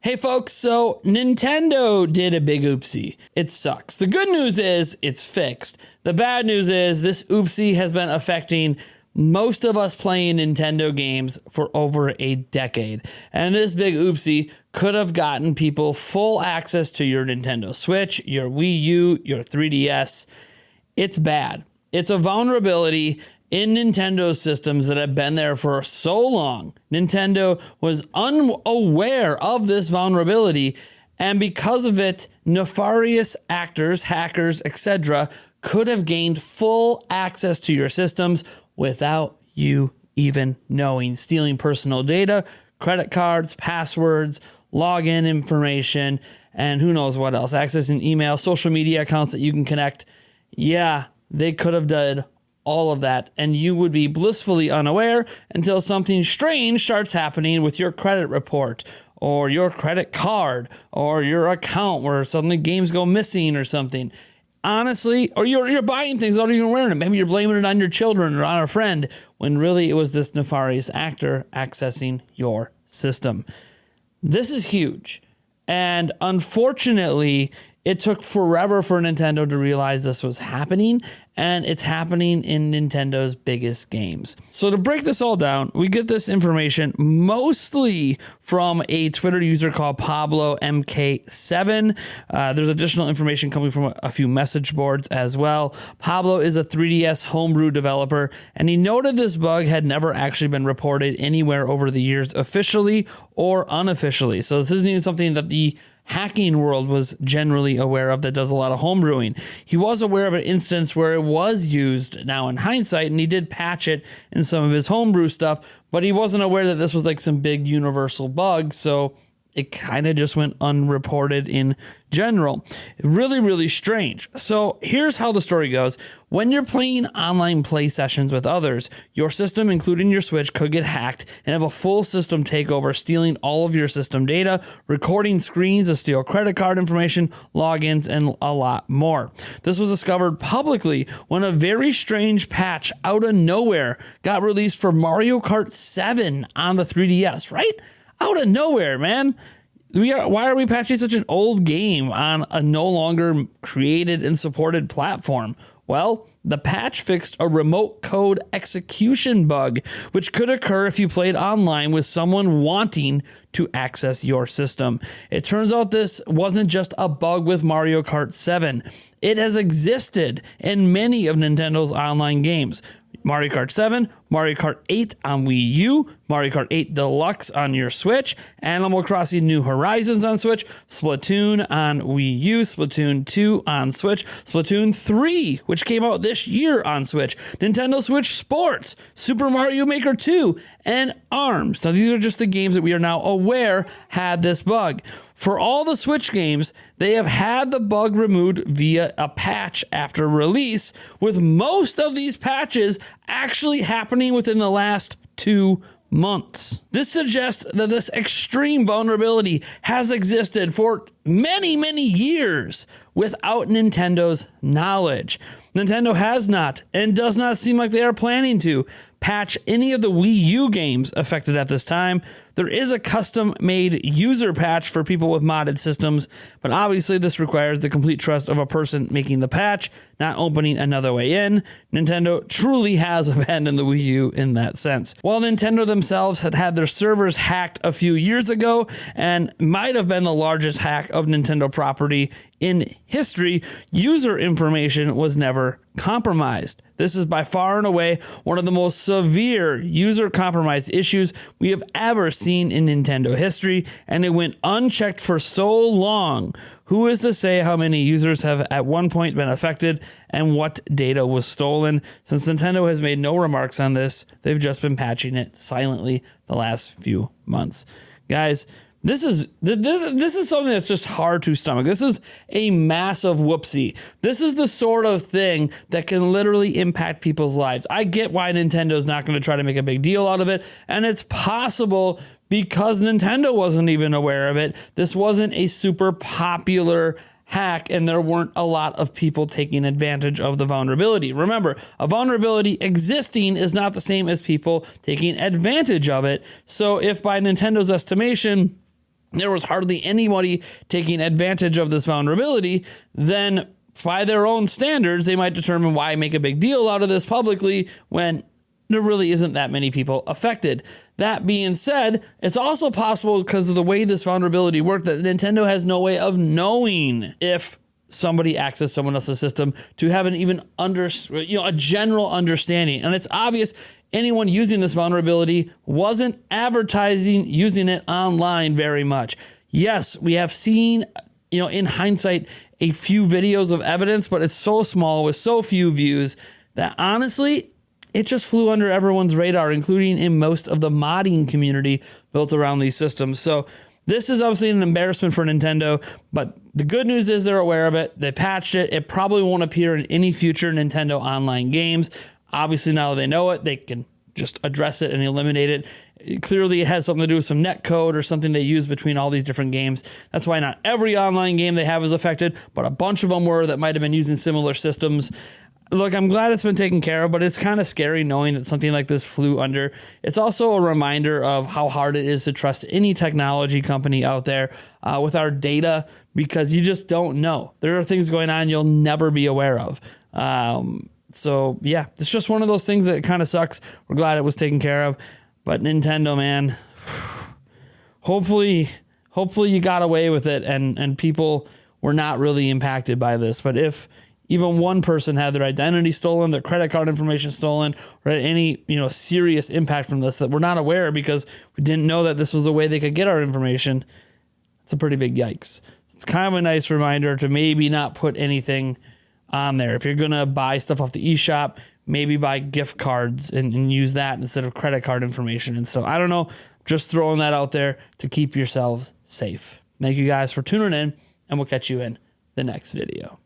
Hey folks, so Nintendo did a big oopsie. It sucks. The good news is it's fixed. The bad news is this oopsie has been affecting most of us playing Nintendo games for over a decade. And this big oopsie could have gotten people full access to your Nintendo Switch, your Wii U, your 3DS. It's bad. It's a vulnerability in Nintendo systems that have been there for so long. Nintendo was unaware of this vulnerability, and because of it, nefarious actors, hackers, etc. could have gained full access to your systems without you even knowing, stealing personal data, credit cards, passwords, login information, and who knows what else, accessing email, social media accounts that you can connect. Yeah, they could have done all of that, and you would be blissfully unaware until something strange starts happening with your credit report or your credit card or your account where suddenly games go missing or something. Honestly, or you're buying things without even wearing them. Maybe you're blaming it on your children or on a friend when really it was this nefarious actor accessing your system. This is huge. And unfortunately, it took forever for Nintendo to realize this was happening, and it's happening in Nintendo's biggest games. So to break this all down, we get this information mostly from a Twitter user called Pablo MK7. There's additional information coming from a few message boards as well. Pablo is a 3DS homebrew developer, and he noted this bug had never actually been reported anywhere over the years, officially or unofficially. So this isn't even something that the hacking world was generally aware of that does a lot of homebrewing. He was aware of an instance where it was used now in hindsight, and he did patch it in some of his homebrew stuff, but he wasn't aware that this was like some big universal bug, so it kind of just went unreported in general. Really, really strange. So here's how the story goes. When you're playing online play sessions with others, your system, including your Switch, could get hacked and have a full system takeover, stealing all of your system data, recording screens to steal credit card information, logins, and a lot more. This was discovered publicly when a very strange patch out of nowhere got released for Mario Kart 7 on the 3DS, right? Out of nowhere, man. Why are we patching such an old game on a no longer created and supported platform? Well, the patch fixed a remote code execution bug, which could occur if you played online with someone wanting to access your system. It turns out this wasn't just a bug with Mario Kart 7. It has existed in many of Nintendo's online games. Mario Kart 7, Mario Kart 8 on Wii U, Mario Kart 8 Deluxe on your Switch, Animal Crossing New Horizons on Switch, Splatoon on Wii U, Splatoon 2 on Switch, Splatoon 3, which came out this year on Switch, Nintendo Switch Sports, Super Mario Maker 2, and ARMS. Now, these are just the games that we are now aware had this bug. For all the Switch games, they have had the bug removed via a patch after release, with most of these patches actually happening within the last 2 months. This suggests that this extreme vulnerability has existed for many, many years without Nintendo's knowledge. Nintendo has not, and does not seem like they are planning to, patch any of the Wii U games affected at this time. There is a custom-made user patch for people with modded systems, but obviously this requires the complete trust of a person making the patch, not opening another way in. Nintendo truly has abandoned the Wii U in that sense. While Nintendo themselves had their servers hacked a few years ago, and might have been the largest hack of Nintendo property in history, user information was never compromised. This is by far and away one of the most severe user compromise issues we have ever seen in Nintendo history, and it went unchecked for so long. Who is to say how many users have at one point been affected and what data was stolen? Since Nintendo has made no remarks on this, they've just been patching it silently the last few months. Guys, this is something that's just hard to stomach. This is a massive whoopsie. This is the sort of thing that can literally impact people's lives. I get why Nintendo's not going to try to make a big deal out of it, and it's possible because Nintendo wasn't even aware of it. This wasn't a super popular hack, and there weren't a lot of people taking advantage of the vulnerability. Remember, a vulnerability existing is not the same as people taking advantage of it. So if by Nintendo's estimation, there was hardly anybody taking advantage of this vulnerability, then by their own standards, they might determine why make a big deal out of this publicly when there really isn't that many people affected. That being said, it's also possible because of the way this vulnerability worked that Nintendo has no way of knowing if somebody accessed someone else's system to have an even a general understanding. And it's obvious anyone using this vulnerability wasn't advertising using it online very much. Yes, we have seen, in hindsight, a few videos of evidence, but it's so small with so few views that honestly, it just flew under everyone's radar, including in most of the modding community built around these systems. So this is obviously an embarrassment for Nintendo, but the good news is they're aware of it. They patched it. It probably won't appear in any future Nintendo online games. Obviously, now that they know it, they can just address it and eliminate it. Clearly, it has something to do with some net code or something they use between all these different games. That's why not every online game they have is affected, but a bunch of them were that might have been using similar systems. Look, I'm glad it's been taken care of, but it's kind of scary knowing that something like this flew under. It's also a reminder of how hard it is to trust any technology company out there with our data, because you just don't know. There are things going on you'll never be aware of. So yeah, it's just one of those things that kind of sucks. We're glad it was taken care of, but Nintendo, man, hopefully you got away with it and people were not really impacted by this. But if even one person had their identity stolen, their credit card information stolen, or had any, serious impact from this that we're not aware because we didn't know that this was a way they could get our information, it's a pretty big yikes. It's kind of a nice reminder to maybe not put anything on there. If you're going to buy stuff off the eShop, maybe buy gift cards and use that instead of credit card information. And so I don't know, just throwing that out there to keep yourselves safe. Thank you guys for tuning in, and we'll catch you in the next video.